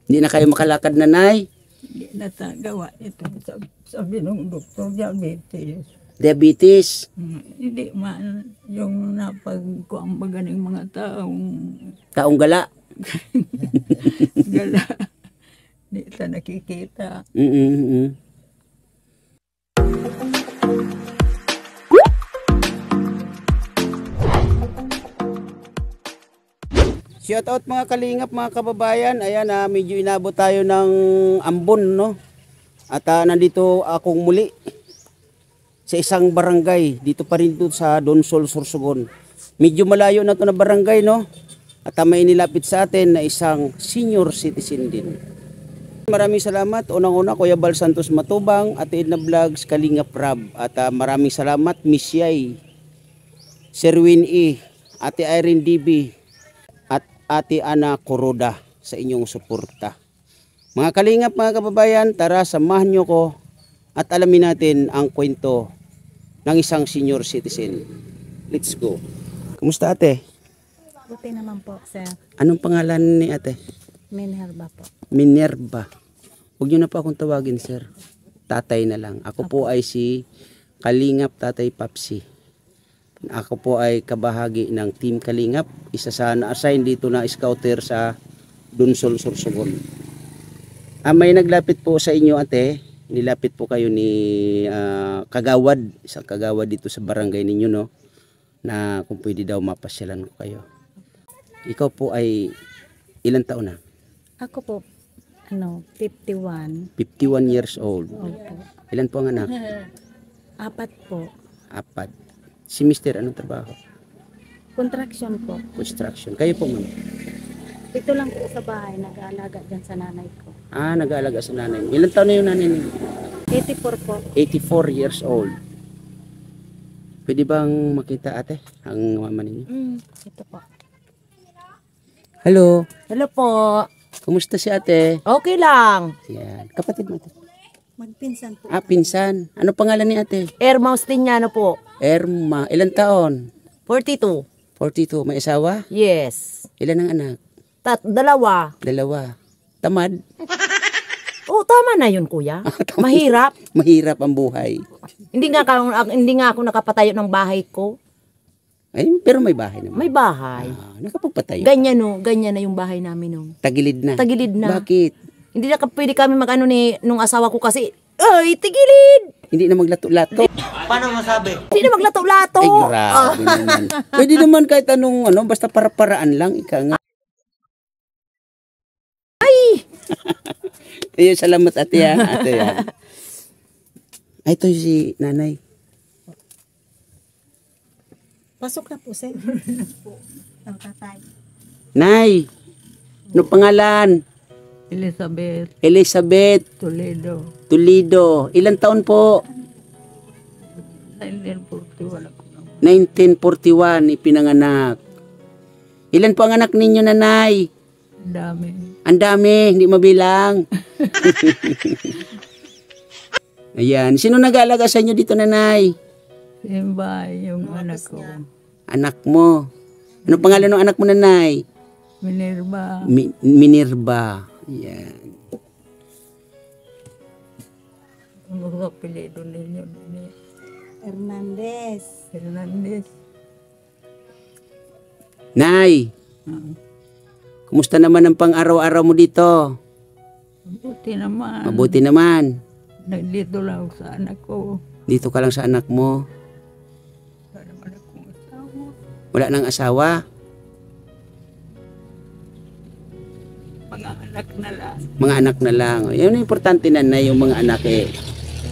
Hindi na kayo makalakad, nanay? Hindi na gawa ito. Sabi ng doktor, diabetes. Diabetes. Hindi man yung napagkuang baga ng mga taong Taong gala. gala. Hindi ta nakikita. Shout out mga kalingap, mga kababayan. Ayan, medyo inabot tayo ng ambon, no? At nandito akong muli sa isang barangay. Dito pa rin sa Donsol, Sorsogon. Medyo malayo na to na barangay, no? At may nilapit sa atin na isang senior citizen din. Maraming salamat. Unang-una, Kuya Bal Santos Matubang, Ate Edna Vlogs, Kalingap Rab. At maraming salamat, Miss Yay, Sir Win E, Ate Irene DB, at Ate Ana Coroda sa inyong suporta. Mga kalingap, mga kababayan, tara samahan nyo ko at alamin natin ang kwento ng isang senior citizen. Let's go. Kumusta, ate? Buti naman po, sir. Anong pangalan ni ate? Minerva po. Minerva. Huwag nyo na po akong tawagin, sir. Tatay na lang. Ako po ay si Kalingap Tatay Papsi. Ako po ay kabahagi ng Team Kalingap. Isa sa na-assign dito na scouter sa Donsol, Sorsogon. May naglapit po sa inyo, ate. Nilapit po kayo ni Kagawad. Isang Kagawad dito sa barangay ninyo, no? Na kung pwede daw mapasyalan ko kayo. Ikaw po ay ilang taon na? Ako po, 51. 51 years old. Opo. Ilan po ang anak? 4 po. 4. Si Mister, anong trabaho? Contraction po. Construction. Kayo po, ma'am? Ito lang po sa bahay, nag-aalaga dyan sa nanay ko. Nag-aalaga sa nanay mo. Ilan taon na yung nanay niyo? 84 po. 84 years old. Pwede bang makita, ate, ang mama ninyo? Ito po. Hello. Hello po. Kumusta si ate? Okay lang. Yan. Kapatid mo, ate? Magpinsan po. Pinsan. Ano pangalan ni ate? Ermaus Tignano po. Erma. Ilan taon? 42. 42. May asawa? Yes. Ilan ang anak? 2. 2. Tamad? Oh, tama na yun, kuya. Mahirap. Mahirap ang buhay. Hindi nga ako nakapatayo ng bahay ko. Ay, pero may bahay naman. May bahay. Nakapagpatayo. Ganyan na yung bahay namin no. Tagilid na. Tagilid na. Bakit? Hindi na pwede kami mag-ano nung asawa ko kasi, ay, tigilid! Hindi na maglato-lato. Paano masabi? Hindi na maglato-lato. Ay, grabe naman. Pwede naman kahit anong, basta para-paraan lang. Ika nga. Ay! Ayun, salamat ate ya. Ate ya. Ay, ito si nanay. Pasok na po, sir. Ang tatay. Nay, ano pangalan? Elizabeth Elizabeth Toledo. Toledo. Ilan taon po? 1941 ako. 1941, ipinanganak. Ilan po ang anak ninyo, nanay? Dami. Ang dami, hindi mabilang. Ayan. Sino nag-aalaga sa inyo dito, nanay? Simba yung anak ko. Anak mo. Ano pangalan ng anak mo, nanay? Minerva. Minerva. Ayan. Ano ang apelido ninyo? Hernandez. Hernandez. Nay, kumusta naman ang pang-araw-araw mo dito? Mabuti naman. Mabuti naman. Nandito lang ako sa anak ko. Dito ka lang sa anak mo. Wala naman akong asawa. Wala nang asawa. Mga anak na lang. Mga anak na lang. Yun ang importante na yung mga anak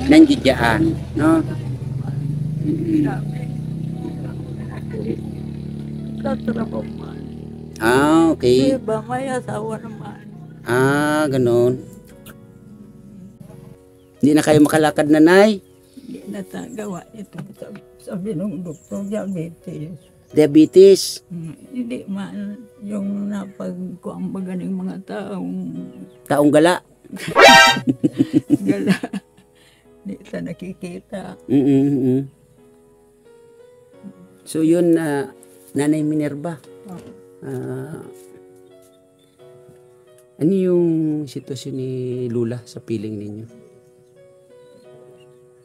nandiyan, no? Dami. Tatrabaho man. Okay. Iba may asawa naman. Ganun. Hindi na kayo makalakad, nanay? Hindi na gawa ito. Sabi ng doktor, diabetes. Diabetes. Hindi man yung napagkuang baga ng mga Taong gala. gala. Hindi sa nakikita. So yun, Nanay Minerva. Ano yung sitwasyon ni Lula sa piling ninyo?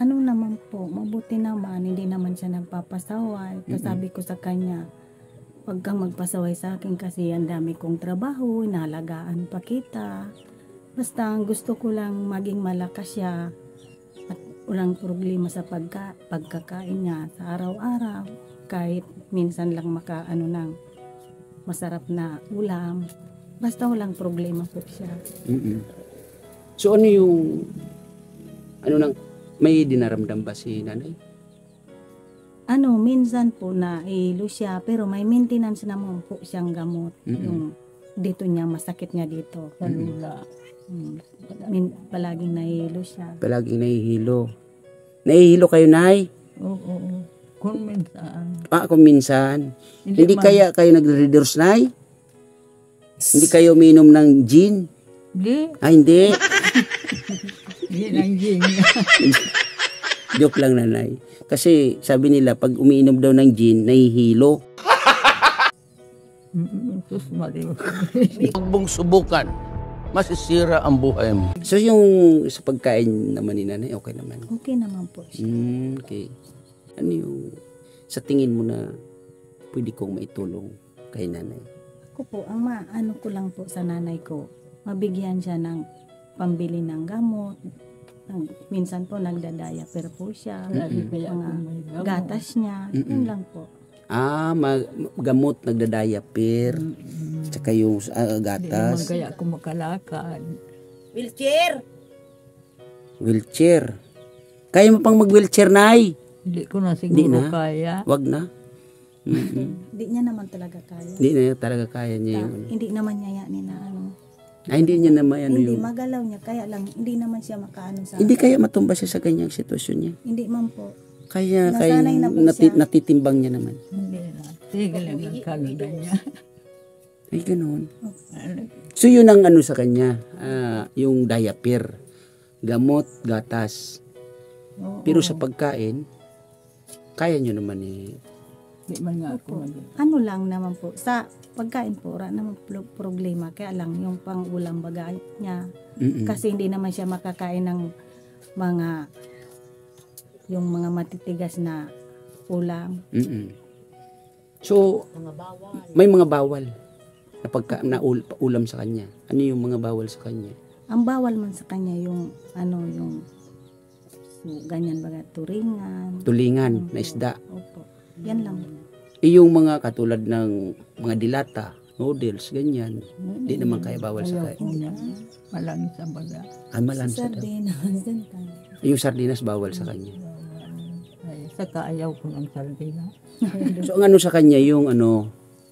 Ano naman po, mabuti naman, hindi naman siya nagpapasaway. Sabi ko sa kanya, huwag kang magpasaway sa akin kasi ang dami kong trabaho, inalagaan pa kita. Basta ang gusto ko lang maging malakas siya at walang problema sa pagkakain niya sa araw-araw. Kahit minsan lang makaano ng masarap na ulam. Basta walang problema po siya. So ano yung may dinaramdam ba si nanay? Minsan po na ilo siya, pero may maintenance naman po siyang gamot. Yung dito niya, masakit niya dito. Sa lula. Palaging nahihilo siya. Palaging nahihilo. Nahihilo kayo, Nay? Oo. Kung minsan. Kung minsan. Hindi kaya kayo nagre-reduce, Nay? Hindi kayo uminom ng gin? Hindi. Hindi. Hindi ng gin. Joke lang, nanay. Kasi sabi nila, pag umiinom daw ng gin, nahihilo. Sus, mali. Huwag mong subukan. Masisira ang buhay mo. So yung sa pagkain naman ni nanay, okay naman? Okay naman po siya. Okay. Ano yung sa tingin mo na pwede kong maitulong kay nanay? Ako po, ang ano ko lang po sa nanay ko, mabigyan siya ng pambili ng gamot. Minsan po nagdadiaper po siya. Mga gatas niya. Yun lang po. Gamot, nagdadiaper. Tsaka yung gatas. Kaya ako makalakad. Wheelchair. Kaya mo pang mag-wheelchair, Nay? Hindi ko na Hindi siguro na? kaya. Wag na. Hindi niya naman talaga kaya. Hindi na talaga kaya niya yung Hindi naman niya yan na ano. hindi niya naman Hindi yung... magalaw niya, kaya lang hindi naman siya makaano sa... Hindi kaya matumba siya sa ganyang sitwasyon niya. Hindi man po. Kaya Nasanay na po siya. natitimbang niya naman. Hindi na. Sige lang ang kalunda niya. Ay, ganun. So, yun ang ano sa kanya, yung diaper, gamot, gatas. Pero sa pagkain, kaya nyo naman Hindi man nga ako. Ano lang naman po, sa pagkain po, wala naman problema. Kaya lang yung pang-ulam bagay niya. Kasi hindi naman siya makakain ng yung mga matitigas na ulam. So, may mga bawal na ulam sa kanya. Ano yung mga bawal sa kanya? Ang bawal man sa kanya yung ganyan baga, Tulingan na isda. Opo. Yan lang. Yung mga katulad ng mga dilata, noodles, ganyan. Hindi naman kaya bawal sa kanya. Malansa baga. Malansa daw. Sardinas. Yung sardinas bawal sa kanya. Saka ayaw ko ng sardinas. So, ang ano sa kanya, yung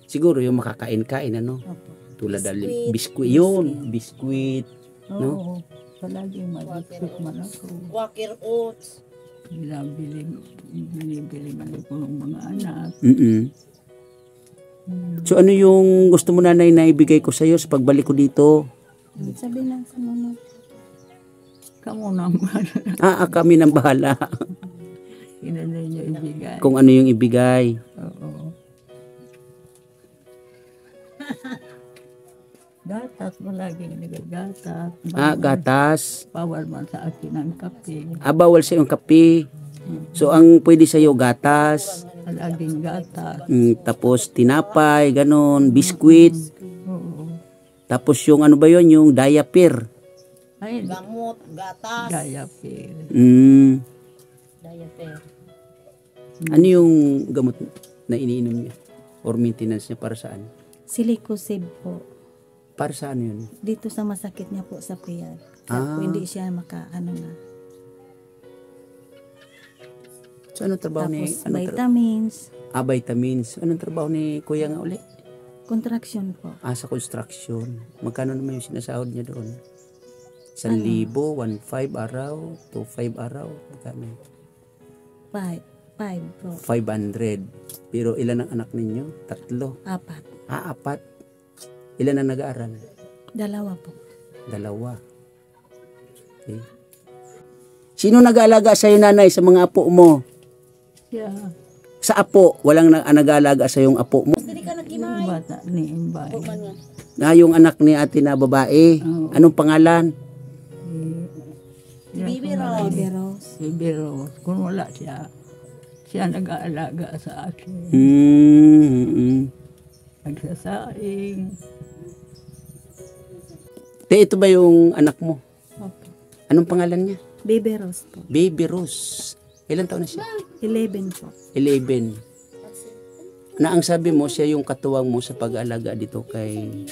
siguro yung makakain-kain, Opo. tulad ng biskuit. Yun, biskuit. Oo. Palagi mag-biskuit man ako. Walker oats. Binibili man ako ng mga anak. So, ano yung gusto mo, nanay, na ibigay ko sa'yo sa pagbalik ko dito? Sabi na sa mga kamo naman. Kami nang bahala. Inanay niyo ibigay. Kung ano yung ibigay. Oo. Gatas, malaging nagagatas. Gatas. Bawal man sa akin ang kape. Bawal sa yung kape. So, ang pwede sa'yo, gatas. Malaging gatas. Tapos, tinapay, ganon, biskuit. Oo. Tapos, yung ano ba yun? Yung diaper. Ay, Gamot, gatas. diaper. Diaper. Ano yung gamot na iniinom niya? Or maintenance niya para saan? Silicosib po. Para saan yun? Dito sa masakit niya po sa piyag. Kaya po hindi siya makaano na. So, anong trabaho Tapos ni... vitamins, Vitamins. Anong trabaho ni Kuya nga uli? contraction po. Sa construction. Magkano naman yung sinasahod niya doon? 1,000, 1,500 araw, 2,500 araw. Magkano? 5 po. 500. Pero ilan ang anak ninyo? 3. 4. 4. Ilan ang nag-aaral? 2 po. 2. Okay. Sino nag-aalaga sa'yo, nanay, sa mga apo mo? Yeah. Sa apo, walang nag-aalaga sa yung apo mo? Hindi ka Yung bata ni Imbay. Yung anak ni ate na babae. Oo. Anong pangalan? Bibi Baby Rose. Baby Rose. Kung wala siya, siya nag-aalaga sa akin. Nagsasaing. Te, ito ba yung anak mo? Opo. Anong pangalan niya? Baby Rose po. Baby Rose. Ilan taon na siya? 11 po. 11. Na ang sabi mo, siya yung katuwang mo sa pag-alaga dito kay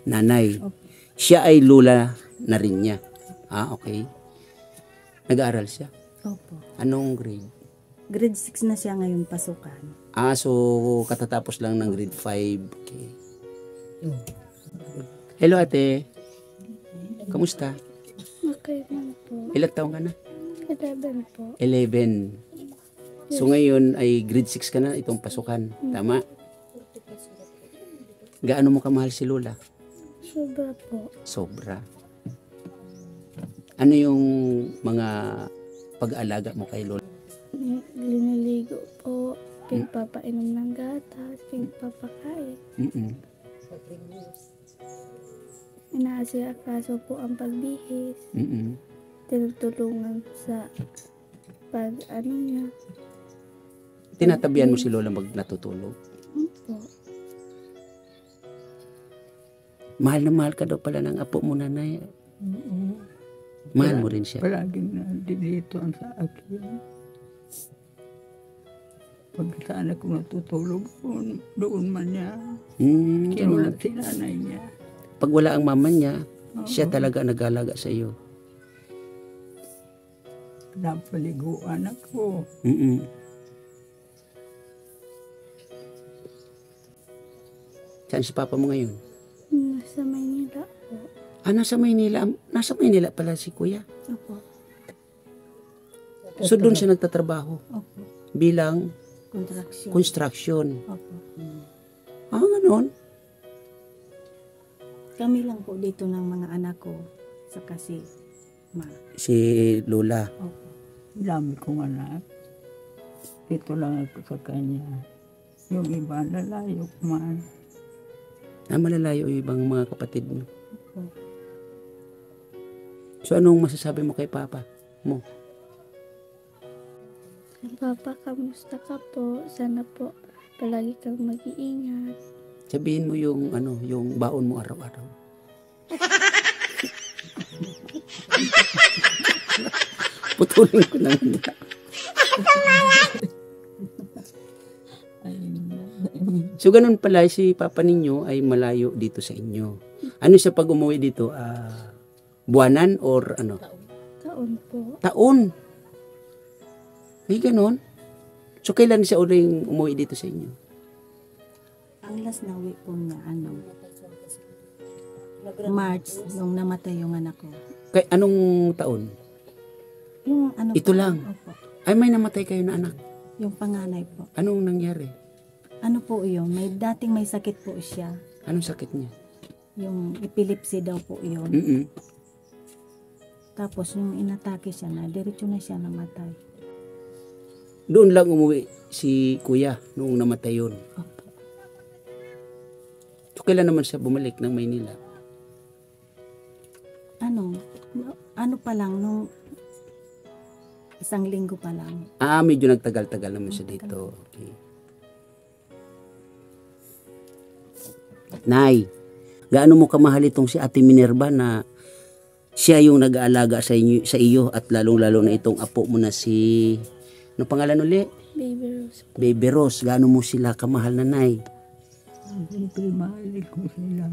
nanay. Siya ay lula na rin niya. Okay. Nag-aaral siya. Opo. Anong grade? Grade 6 na siya ngayon pasukan. So katatapos lang ng grade 5. Okay. Hello ate. Kamusta? Okay man po. Ilang taong ka na? 11 po. 11. So ngayon ay grade 6 ka na itong pasukan. Tama? Gaano mo kamahal si Lola? Sobra po. Sobra. Ano yung mga pag-aalaga mo kay Lola? Liniligo po. Pagpapainom ng gatas. Pagpapakain. Inaasikaso po ang pagbihis. Tinutulungan sa niya. Tinatabihan mo si Lola mag natutulog. Po. Mahal na mahal ka daw pala ng apo mo, nanay. Mahal mo rin siya. Palaging nandito ang sa akin. Pag saan ako natutulog, doon man niya. Kinulat si nanay niya. Pag wala ang mama niya, siya talaga nag-alaga sa iyo. Napaliguan ako. Saan si papa mo ngayon? Nasa Maynila po. Nasa Maynila. Nasa Maynila pala si kuya. Opo. So doon siya nagtatrabaho Opo. bilang Contraction. construction. Opo. Ganon. Kami lang po dito ng mga anak ko. Saka si Ma. Si Lola. Opo. Dami kong anak. Dito lang ako sa kanya. Yung iba lalayo man. Malalayo yung ibang mga kapatid mo. Opo. So anong masasabi mo kay papa mo? Papa, kamusta ka po? Sana po palagi kang mag-iingat. Sabihin mo yung yung baon mo araw-araw. Putulin ko naman. So ganun pala si papa ninyo ay malayo dito sa inyo. Ano siya pag umuwi dito? Buwanan or ano? Taon po. Taon. Ay ganun. So kailan siya uling umuwi dito sa inyo? Ang last na uwi po niya, March, nung namatay yung anak ko. Kay anong taon? Yung Ito po, lang? Opo. Ay may namatay kayo na anak. Yung panganay po. Anong nangyari? Ano po yun? Dating may sakit po siya. Anong sakit niya? Yung epilepsy daw po yun. Tapos yung inatake siya na, diretso na siya namatay. Doon lang umuwi si kuya nung namatay yun. Opo. So kailan naman siya bumalik ng Maynila? Ano pa lang, nung isang linggo pa lang. Medyo nagtagal-tagal naman siya dito. Okay. Nay, gaano mo kamahal itong si Ate Minerva na siya yung nag-aalaga sa iyo at lalong-lalo na itong apo mo na si... Ano pangalan uli? Baby Rose po. Baby Rose. Gaano mo sila kamahal na, Nay? Siyempre mahal ko sila.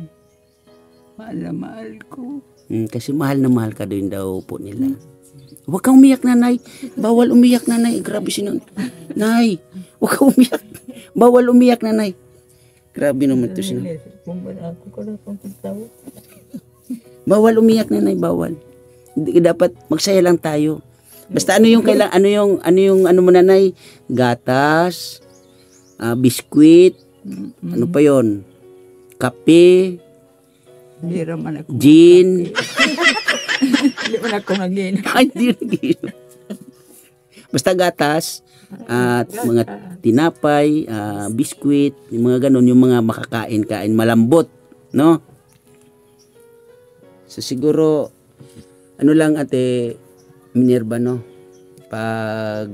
Mahal na mahal ko. Kasi mahal na mahal ka din daw po nila. Huwag kang umiyak, nanay. Bawal umiyak, nanay. Grabe siya. Nay, huwag kang umiyak. Bawal umiyak, nanay. Grabe naman to siya. Kung wala ako ka na pagkatawa. Bawal umiyak, nanay. Bawal. Hindi dapat magsaya lang tayo. Basta ano yung ano mo, nanay? Gatas, biskwit, ano pa yon? Kape, Hindi naman ako. gin. Hindi man ako nag-inom. Ay, hindi nag-inom. Basta gatas at mga tinapay, biskwit, yung mga ganun, yung mga makakain-kain, malambot, no? So siguro, ano lang ate Minerva, no? Pag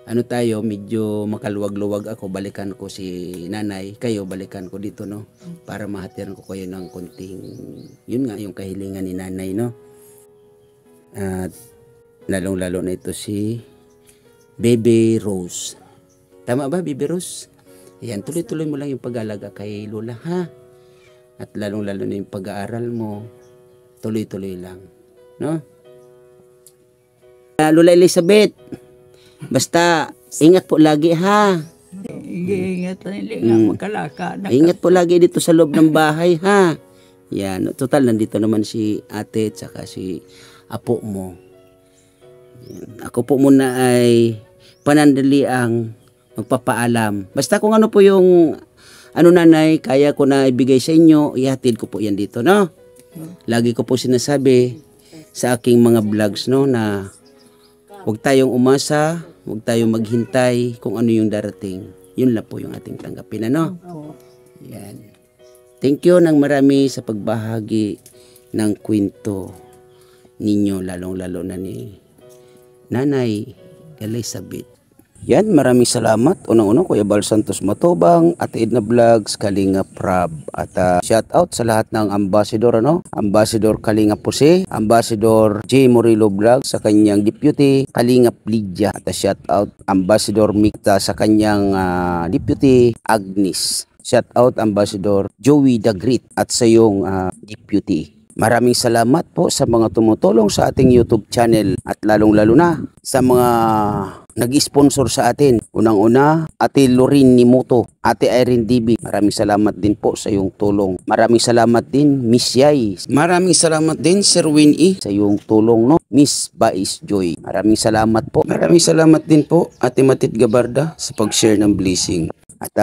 ano tayo, medyo makaluwag-luwag ako, balikan ko si nanay, kayo balikan ko dito, no? Para mahatiran ko kayo ng konting, yun nga, yung kahilingan ni nanay, no? At lalong-lalo na ito si Baby Rose. Tama ba, Baby Rose? Ayan, tuloy-tuloy mo lang yung pag-alaga kay Lola, ha? At lalong-lalo na yung pag-aaral mo, tuloy-tuloy lang, no? Lola Elizabeth, basta ingat po lagi, ha? Iingat na hindi nga makalaka. Ingat po lagi dito sa loob ng bahay, ha? Yan, total nandito naman si ate at saka si apo mo. Yan. Ako po muna ay panandali ang magpapaalam. Basta kung ano po yung nanay, kaya ko na ibigay sa inyo, ihatid ko po yan dito, no? Lagi ko po sinasabi sa aking mga vlogs, no, na huwag tayong umasa, huwag tayong maghintay kung ano yung darating. Yun lang po yung ating tanggapin, ano? Yan. Thank you ng marami sa pagbahagi ng kwento ninyo, lalong-lalo na ni Nanay Elizabeth. Yan, maraming salamat. Unang-unang Kuya Bal Santos Matobang, Ate Edna Vlogs, Kalinga Prab. At shout out sa lahat ng ambassador, Ambassador Kalinga Pose, Ambassador J. Morillo Vlogs sa kanyang deputy, Kalinga Lydia. At shout out Ambassador Mikta sa kanyang deputy, Agnes. Shout out Ambassador Joey the Great at sa iyong deputy. Maraming salamat po sa mga tumutulong sa ating YouTube channel at lalong-lalo na sa mga nag-sponsor sa atin. Unang-una, Ate Lorin Nimoto, Ate Irene DB. Maraming salamat din po sa iyong tulong. Maraming salamat din, Miss Yay. Maraming salamat din, Sir Winnie, sa iyong tulong, no? Miss Bais Joy. Maraming salamat po. Maraming salamat din po, Ate Matit Gabarda, sa pag-share ng blessing. At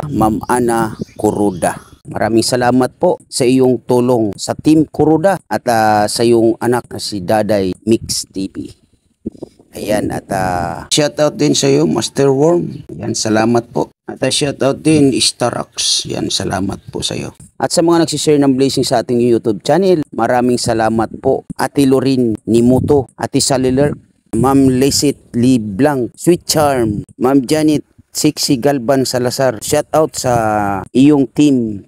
Ma'am Ana Kuruda. Maraming salamat po sa iyong tulong sa Team Kuruda at sa iyong anak na si Daday Mix TV. Ayan, at shoutout din sa iyo, Master Worm. Yan, salamat po. At shoutout din, Starox. Yan, salamat po sa iyo. At sa mga nagsishare ng blessing sa ating YouTube channel, maraming salamat po. Ate Lorin Nimuto, Ate Saliler, Ma'am Lesit Liblang, Sweet Charm, Ma'am Janet Sexy Galban Salazar. Shout out sa iyong Team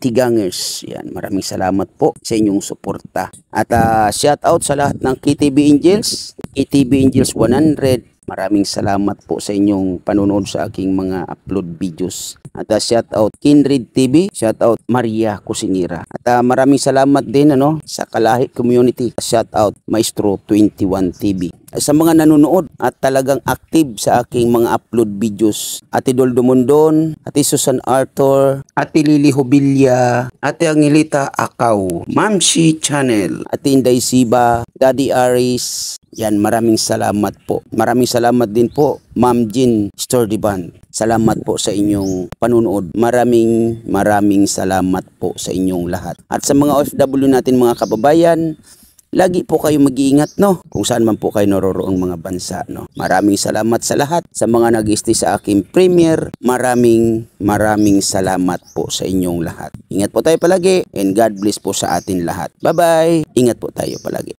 Tigangers. Yan, maraming salamat po sa inyong suporta. At shout out sa lahat ng KTB Angels, KTB Angels 100. Maraming salamat po sa inyong panonood sa aking mga upload videos. At shout out Kindred TV, shout out Maria Cusinira. At maraming salamat din sa Kalahi Community. Shout out Maestro 21 TV. Sa mga nanonood at talagang active sa aking mga upload videos. Ate Doldo Mondon, Ate Susan Arthur, Ate Lily Hobilla, Ate Angelita Akaw, Ma'am Shi Channel, Ate Inday Siba, Daddy Aris. Yan, maraming salamat po. Maraming salamat din po, Ma'am Jean Stordiban. Salamat po sa inyong panunood. Maraming salamat po sa inyong lahat. At sa mga OFW natin mga kababayan, lagi po kayo mag-iingat, kung saan man po kayo naroroong mga bansa, Maraming salamat sa lahat. Sa mga nag-stay sa aking premiere, maraming salamat po sa inyong lahat. Ingat po tayo palagi and God bless po sa atin lahat. Bye-bye! Ingat po tayo palagi.